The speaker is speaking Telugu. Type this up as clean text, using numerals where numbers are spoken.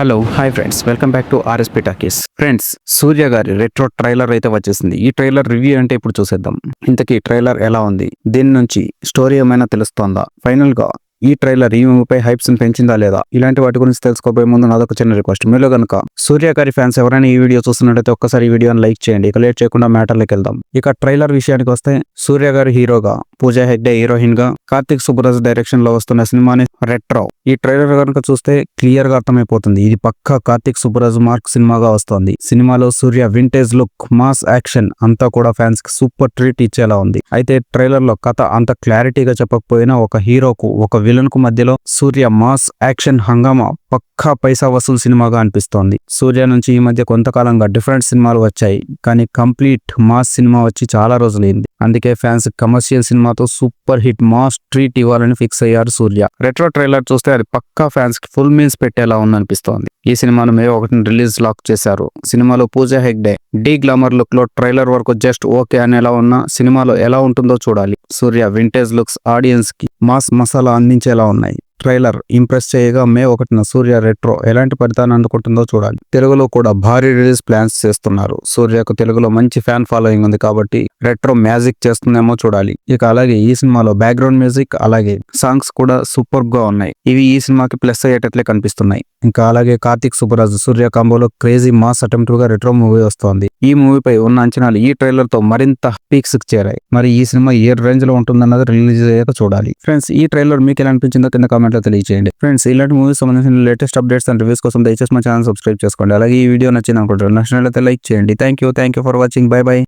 Hello hi friends, welcome back to RSP talkies. Friends, Surya గారి రెట్రో ట్రైలర్ అయితే వచ్చేసింది. ఈ ట్రైలర్ రివ్యూ అంటే ఇప్పుడు చూసేద్దాం. ఇంతకీ ట్రైలర్ ఎలా ఉంది, దీని నుంచి స్టోరీ ఏమైనా తెలుస్తోందా, ఫైనల్ గా ఈ ట్రైలర్ ఈ మూవీపై హైప్స్ పెంచిందా లేదా, ఇలాంటి వాటి గురించి తెలుసుకోబోయే ముందు నాదొక చిన్న రిక్వెస్ట్. మీలో కనుక సూర్య గారి ఫ్యాన్స్ ఎవరైనా ఈ వీడియో చూస్తున్నట్టయితే ఒక్కసారి ఈ వీడియోని లైక్ చేయండి. ఇక లేట్ చేయకుండా మ్యాటర్లోకి వెళ్దాం. ఇక ట్రైలర్ విషయానికి వస్తే, సూర్య గారు హీరోగా, పూజా హెగ్డే హీరోయిన్ గా, కార్తిక్ సుబ్బరాజ్ డైరెక్షన్ లో వస్తున్న సినిమాని రెట్రో. ఈ ట్రైలర్ కనుక చూస్తే క్లియర్ గా అర్థమైపోతుంది, ఇది పక్కా కార్తిక్ సుబ్బరాజ్ మార్క్ సినిమాగా వస్తోంది. సినిమాలో సూర్య వింటేజ్ లుక్, మాస్ యాక్షన్ అంతా కూడా ఫ్యాన్స్ కి సూపర్ ట్రీట్ ఇచ్చేలా ఉంది. అయితే ట్రైలర్ లో కథ అంత క్లారిటీగా చెప్పకపోయినా, ఒక హీరోకు ఒక విలన్ కు మధ్యలో సూర్య మాస్ యాక్షన్ హంగామా పక్కా పైసా వసూలు సినిమాగా అనిపిస్తోంది. సూర్య నుంచి ఈ మధ్య కొంతకాలంగా డిఫరెంట్ సినిమాలు వచ్చాయి, కానీ కంప్లీట్ మాస్ సినిమా వచ్చి చాలా రోజులైంది. అందుకే ఫ్యాన్స్ కమర్షియల్ సినిమాతో సూపర్ హిట్ మాస్ ట్రీట్ ఇవ్వాలని ఫిక్స్ అయ్యారు సూర్య. రెట్రో ట్రైలర్ చూస్తే అది పక్కా ఫ్యాన్స్ కి ఫుల్ మీల్స్ పెట్టేలా ఉందనిపిస్తోంది. ఈ సినిమాను మే 1 రిలీజ్ లాక్ చేశారు. సినిమాలో Pooja Hegde D glamour look లో ట్రైలర్ వరకు జస్ట్ ఓకే అనేలా ఉన్నా, సినిమాలో ఎలా ఉంటుందో చూడాలి. సూర్య వింటేజ్ లుక్స్ ఆడియన్స్ కి మాస్ మసాలా అందించేలా ఉన్నాయి. ట్రైలర్ ఇంప్రెస్ చేయగా మే 1 సూర్య రెట్రో ఎలాంటి ఫలితాన్ని అందుకుంటుందో చూడాలి. తెలుగులో కూడా భారీ రిలీజ్ ప్లాన్స్ చేస్తున్నారు. సూర్యకు తెలుగులో మంచి ఫ్యాన్ ఫాలోయింగ్ ఉంది కాబట్టి రెట్రో మ్యాజిక్ చేస్తుందేమో చూడాలి. ఇక అలాగే ఈ సినిమాలో బ్యాక్గ్రౌండ్ మ్యూజిక్ అలాగే సాంగ్స్ కూడా సూపర్ గా ఉన్నాయి. ఇవి ఈ సినిమాకి ప్లస్ అయ్యేటట్లే కనిపిస్తున్నాయి. ఇంకా అలాగే కార్తిక్ సుబ్బరాజ్ సూర్య కాంబోలో క్రేజీ మాస్ అటెంప్ట్ గా రెట్రో మూవీ వస్తోంది. ఈ మూవీపై ఉన్న అంచనాలు ఈ ట్రైలర్ తో మరింత పీక్స్ కి చేరాయి. మరి ఈ సినిమా ఏ రేంజ్ లో ఉంటుందన్నది రిలీజ్ అయ్యాక చూడాలి. ఫ్రెండ్స్, ఈ ట్రైలర్ మీకు ఎలా అనిపించిందో కింద కామెంట్ లో తెలియజేయండి. ఫ్రెండ్స్, ఇలాంటి మూవీస్ సంబంధించిన లేటెస్ట్ అప్డేట్స్ అండ్ రివ్యూస్ కోసం దయచేసి మా ఛానల్ సబ్స్క్రైబ్ చేసుకోండి. అలాగే ఈ వీడియో నచ్చింది అనుకుంటారు, నచ్చినట్లయితే లైక్ చేయండి. Thank you for watching. By by.